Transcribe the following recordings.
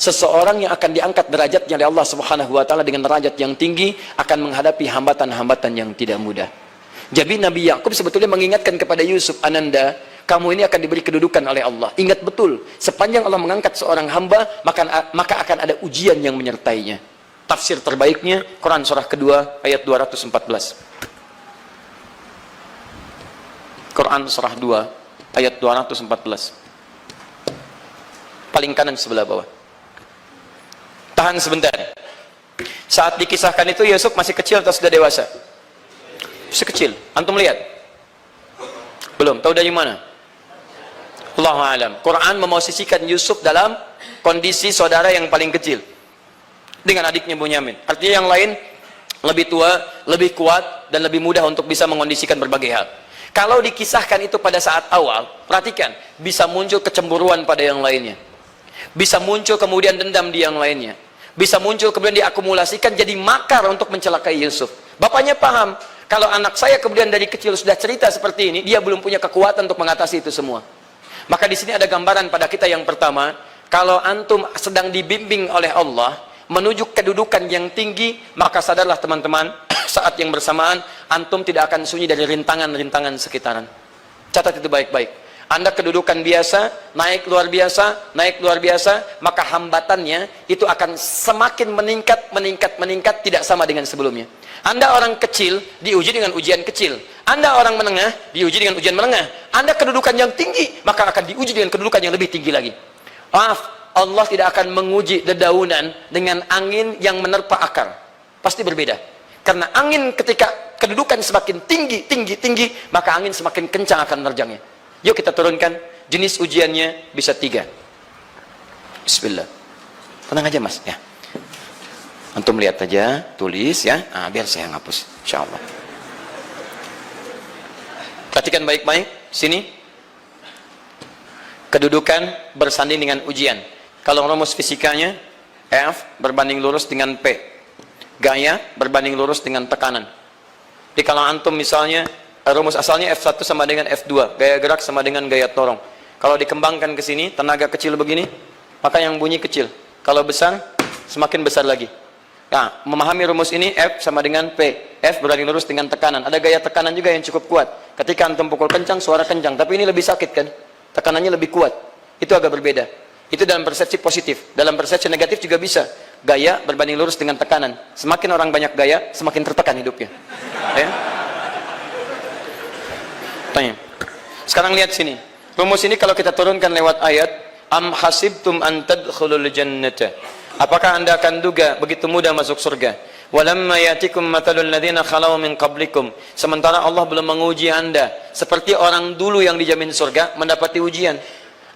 Seseorang yang akan diangkat derajatnya oleh Allah Subhanahu wa taala dengan derajat yang tinggi akan menghadapi hambatan-hambatan yang tidak mudah. Jadi Nabi Yakub sebetulnya mengingatkan kepada Yusuf, Ananda, kamu ini akan diberi kedudukan oleh Allah. Ingat betul, sepanjang Allah mengangkat seorang hamba, maka akan ada ujian yang menyertainya. Tafsir terbaiknya Quran surah kedua ayat 214. Quran surah 2 ayat 214. Paling kanan sebelah bawah. Tahan sebentar. Saat dikisahkan itu Yusuf masih kecil atau sudah dewasa? Masih kecil. Antum lihat? Belum. Tahu dari mana? Allahu a'lam. Quran memosisikan Yusuf dalam kondisi saudara yang paling kecil dengan adiknya Bunyamin. Artinya yang lain lebih tua, lebih kuat, dan lebih mudah untuk bisa mengondisikan berbagai hal. Kalau dikisahkan itu pada saat awal, perhatikan, bisa muncul kecemburuan pada yang lainnya. Bisa muncul kemudian dendam di yang lainnya. Bisa muncul kemudian diakumulasikan jadi makar untuk mencelakai Yusuf. Bapaknya paham, kalau anak saya kemudian dari kecil sudah cerita seperti ini, dia belum punya kekuatan untuk mengatasi itu semua. Maka di sini ada gambaran pada kita yang pertama, kalau antum sedang dibimbing oleh Allah menuju kedudukan yang tinggi, maka sadarlah teman-teman, saat yang bersamaan antum tidak akan sunyi dari rintangan-rintangan sekitaran. Catat itu baik-baik. Anda kedudukan biasa, naik luar biasa, maka hambatannya itu akan semakin meningkat, tidak sama dengan sebelumnya. Anda orang kecil, diuji dengan ujian kecil. Anda orang menengah, diuji dengan ujian menengah. Anda kedudukan yang tinggi, maka akan diuji dengan kedudukan yang lebih tinggi lagi. Maaf, Allah tidak akan menguji dedaunan dengan angin yang menerpa akar. Pasti berbeda. Karena angin ketika kedudukan semakin tinggi, maka angin semakin kencang akan menerjangnya. Yuk kita turunkan. Jenis ujiannya bisa 3. Bismillah. Tenang aja mas ya. Antum lihat aja, tulis ya. Biar saya hapus, insyaallah. Perhatikan baik-baik. Sini. Kedudukan bersanding dengan ujian. Kalau rumus fisikanya, F berbanding lurus dengan P. Gaya berbanding lurus dengan tekanan. Jadi kalau antum misalnya rumus asalnya F1 sama dengan F2, gaya gerak sama dengan gaya torong. Kalau dikembangkan ke sini, tenaga kecil begini, maka yang bunyi kecil. Kalau besar, semakin besar lagi. Nah, memahami rumus ini, F sama dengan P. F berbanding lurus dengan tekanan. Ada gaya tekanan juga yang cukup kuat. Ketika antum pukul kencang, suara kencang. Tapi ini lebih sakit kan? Tekanannya lebih kuat. Itu agak berbeda. Itu dalam persepsi positif. Dalam persepsi negatif juga bisa. Gaya berbanding lurus dengan tekanan. Semakin orang banyak gaya, semakin tertekan hidupnya. Ya? Tanya. Sekarang lihat sini. Rumus ini kalau kita turunkan lewat ayat, am hasibtum an tadkhulul jannata. Apakah Anda akan duga begitu mudah masuk surga? Walamma yatikum mathalul ladzina khalau min qablikum. Sementara Allah belum menguji Anda seperti orang dulu yang dijamin surga mendapati ujian.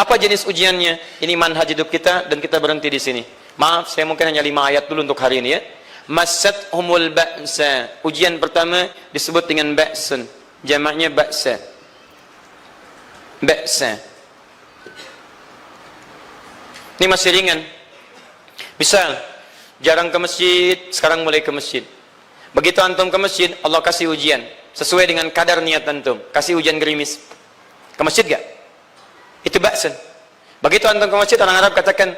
Apa jenis ujiannya? Ini manhaj hidup kita dan kita berhenti di sini. Maaf, saya mungkin hanya 5 ayat dulu untuk hari ini ya. Massathumul ba'sa. Ujian pertama disebut dengan ba'sun. Jamaknya ba'sa. Ba'sa. Ini masih ringan. Misal, jarang ke masjid, sekarang mulai ke masjid. Begitu antum ke masjid, Allah kasih ujian. Sesuai dengan kadar niat antum. Kasih hujan gerimis. Ke masjid gak? Itu ba'san. Begitu antum ke masjid, orang Arab katakan,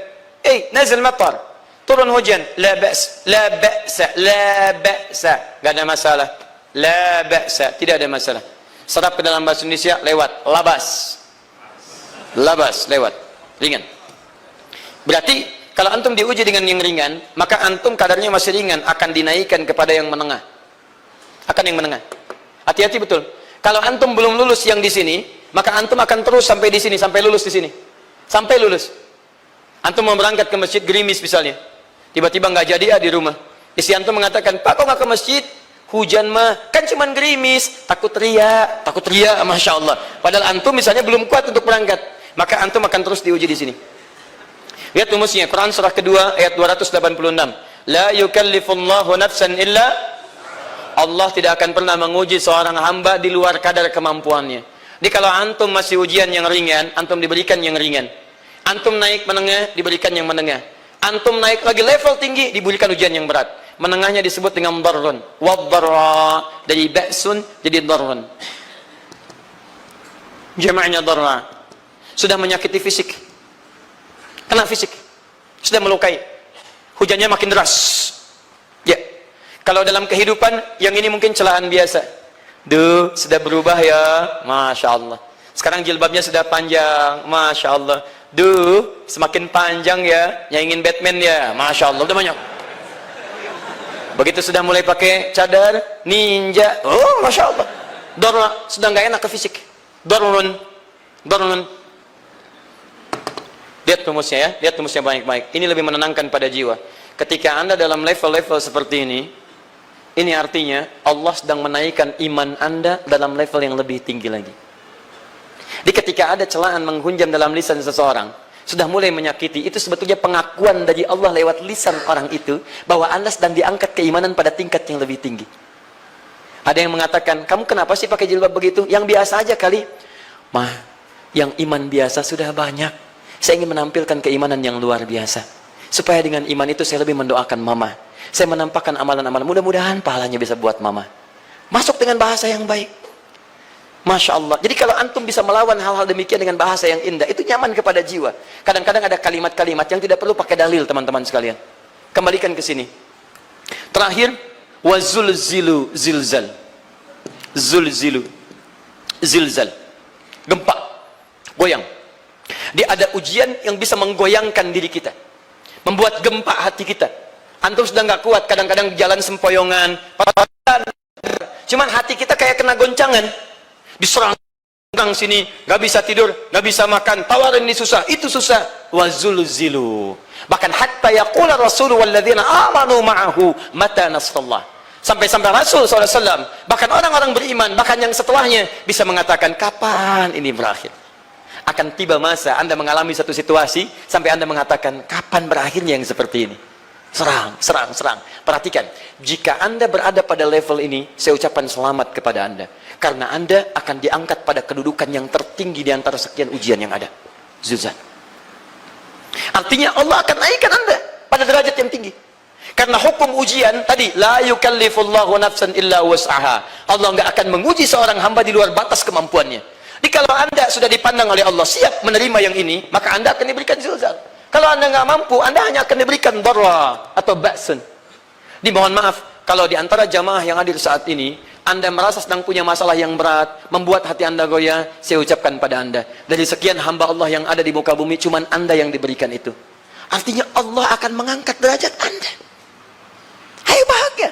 nazil matar. Turun hujan. La ba's, la ba'sa, la ba'sa. Gak ada masalah. La ba'sa. Tidak ada masalah. Serap ke dalam bahasa Indonesia, lewat. Labas. Labas, lewat. Ringan. Berarti, kalau antum diuji dengan yang ringan, maka antum kadarnya masih ringan, akan dinaikkan kepada yang menengah. Akan yang menengah. Hati-hati betul. Kalau antum belum lulus yang di sini, maka antum akan terus sampai di sini, sampai lulus di sini. Sampai lulus. Antum mau berangkat ke masjid gerimis misalnya. Tiba-tiba nggak jadi di rumah. Istri antum mengatakan, "Pak, kok nggak ke masjid? Hujan mah, kan cuman gerimis." Takut teriak, Masya Allah. Padahal antum misalnya belum kuat untuk berangkat. Maka antum akan terus diuji di sini. Lihat rumusnya, Quran surah kedua ayat 286. La yukallifullahu nafsan illa. Allah tidak akan pernah menguji seorang hamba di luar kadar kemampuannya. Jadi kalau antum masih ujian yang ringan, antum diberikan yang ringan. Antum naik menengah, diberikan yang menengah. Antum naik lagi level tinggi, diberikan ujian yang berat. Menengahnya disebut dengan darrun. Waddarra, dari ba'sun jadi darrun. Jama'nya darra. Sudah menyakiti fisik. Kena fisik. Sudah melukai. Hujannya makin deras. Ya. Kalau dalam kehidupan, yang ini mungkin celaan biasa. Duh, sudah berubah ya. Masya Allah. Sekarang jilbabnya sudah panjang. Masya Allah. Duh, semakin panjang ya. Yang ingin Batman ya. Masya Allah. Udah banyak. Begitu sudah mulai pakai cadar, ninja. Oh, Masya Allah. Darra. Sudah nggak enak ke fisik. Darrun. Darrun. Lihat rumusnya ya. Lihat rumusnya baik-baik. Ini lebih menenangkan pada jiwa. Ketika Anda dalam level-level seperti ini artinya Allah sedang menaikkan iman Anda dalam level yang lebih tinggi lagi. Jadi ketika ada celaan menghunjam dalam lisan seseorang, sudah mulai menyakiti, itu sebetulnya pengakuan dari Allah lewat lisan orang itu, bahwa Anda sedang diangkat keimanan pada tingkat yang lebih tinggi. Ada yang mengatakan, kamu kenapa sih pakai jilbab begitu? Yang biasa aja kali. Mah, yang iman biasa sudah banyak. Saya ingin menampilkan keimanan yang luar biasa. Supaya dengan iman itu saya lebih mendoakan mama. Saya menampakkan amalan-amalan. Mudah-mudahan pahalanya bisa buat mama. Masuk dengan bahasa yang baik. Masya Allah. Jadi kalau antum bisa melawan hal-hal demikian dengan bahasa yang indah, itu nyaman kepada jiwa. Kadang-kadang ada kalimat-kalimat yang tidak perlu pakai dalil, teman-teman sekalian. Kembalikan ke sini. Terakhir, wazulzilu zilzal. Zulzilu zilzal. Gempa. Goyang. Dia ada ujian yang bisa menggoyangkan diri kita. Membuat gempa hati kita. Antum sudah nggak kuat, kadang-kadang jalan sempoyongan. Cuman hati kita kayak kena goncangan. Diserang sini, nggak bisa tidur, nggak bisa makan, tawarin ini susah, itu susah. Wazulzilu. Bahkan hatta yaqula Rasul walladzina amanu ma'ahu mata nasrullah. Sampai-sampai Rasul SAW, bahkan orang-orang beriman, bahkan yang setelahnya bisa mengatakan, kapan ini berakhir? Akan tiba masa Anda mengalami satu situasi sampai Anda mengatakan, kapan berakhirnya yang seperti ini? Serang, serang, serang. Perhatikan, jika Anda berada pada level ini, saya ucapkan selamat kepada Anda. Karena Anda akan diangkat pada kedudukan yang tertinggi di antara sekian ujian yang ada. Zuzan. Artinya Allah akan naikkan Anda pada derajat yang tinggi. Karena hukum ujian tadi, la yukallifullahu nafsan illa wus'aha. Allah nggak akan menguji seorang hamba di luar batas kemampuannya. Jadi kalau Anda sudah dipandang oleh Allah siap menerima yang ini, maka Anda akan diberikan zilzal. Kalau Anda nggak mampu, Anda hanya akan diberikan darra atau ba'sun. Dimohon maaf, kalau di antara jamaah yang hadir saat ini, Anda merasa sedang punya masalah yang berat, membuat hati Anda goyah, saya ucapkan pada Anda, dari sekian hamba Allah yang ada di muka bumi, cuman Anda yang diberikan itu. Artinya Allah akan mengangkat derajat Anda. Ayo bahagia.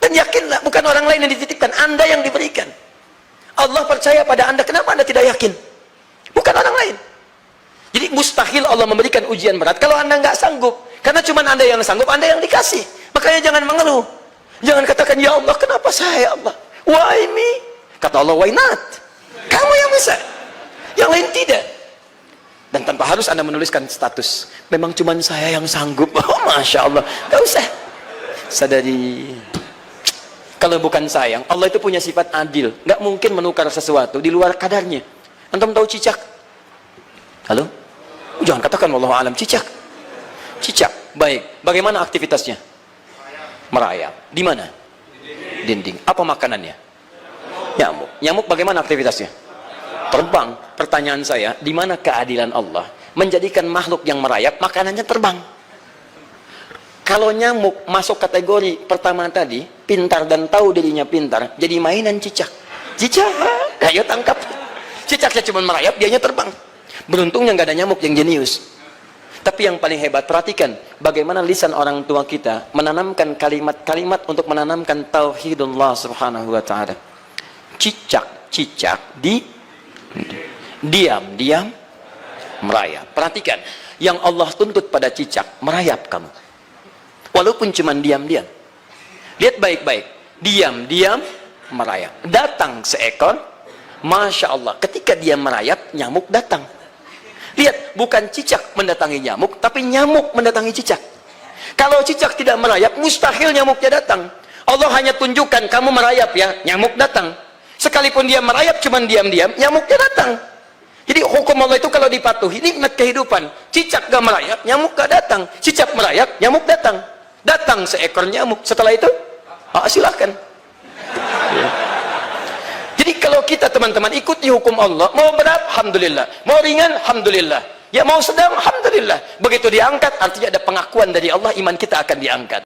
Dan yakinlah, bukan orang lain yang dititipkan, Anda yang diberikan. Allah percaya pada Anda, kenapa Anda tidak yakin? Bukan orang lain. Jadi mustahil Allah memberikan ujian berat kalau Anda nggak sanggup. Karena cuma Anda yang sanggup, Anda yang dikasih. Makanya jangan mengeluh. Jangan katakan, ya Allah, kenapa saya, ya Allah? Why me? Kata Allah, why not? Kamu yang bisa. Yang lain tidak. Dan tanpa harus Anda menuliskan status. Memang cuma saya yang sanggup. Oh, Masya Allah. Gak usah. Sadari. Kalau bukan sayang, Allah itu punya sifat adil. Nggak mungkin menukar sesuatu di luar kadarnya. Antum tahu cicak? Halo? Jangan katakan wallahu alam, cicak. Cicak, baik. Bagaimana aktivitasnya? Merayap. Di mana? Dinding. Apa makanannya? Nyamuk. Nyamuk bagaimana aktivitasnya? Terbang. Pertanyaan saya, di mana keadilan Allah menjadikan makhluk yang merayap makanannya terbang? Kalau nyamuk masuk kategori pertama tadi, pintar dan tahu dirinya pintar, jadi mainan cicak. Cicak, ayo tangkap. Cicaknya cuma merayap, dianya terbang. Beruntungnya nggak ada nyamuk yang jenius. Tapi yang paling hebat, perhatikan bagaimana lisan orang tua kita menanamkan kalimat-kalimat untuk menanamkan tauhidullah subhanahu wa ta'ala. Cicak diam merayap. Perhatikan, yang Allah tuntut pada cicak, merayap kamu. Walaupun cuma diam-diam. Lihat baik-baik, diam merayap. Datang seekor, Masya Allah, ketika dia merayap, nyamuk datang. Lihat, bukan cicak mendatangi nyamuk, tapi nyamuk mendatangi cicak. Kalau cicak tidak merayap, mustahil nyamuknya datang. Allah hanya tunjukkan, kamu merayap ya, nyamuk datang. Sekalipun dia merayap, cuman diam-diam, nyamuknya datang. Jadi hukum Allah itu kalau dipatuhi, nikmat kehidupan. Cicak gak merayap, nyamuk gak datang. Cicak merayap, nyamuk datang. Datang seekor nyamuk. Setelah itu, silakan. Jadi Jadi kalau kita teman-teman ikuti hukum Allah, mau berat, alhamdulillah, mau ringan, alhamdulillah, ya mau sedang, alhamdulillah. Begitu diangkat, artinya ada pengakuan dari Allah, iman kita akan diangkat.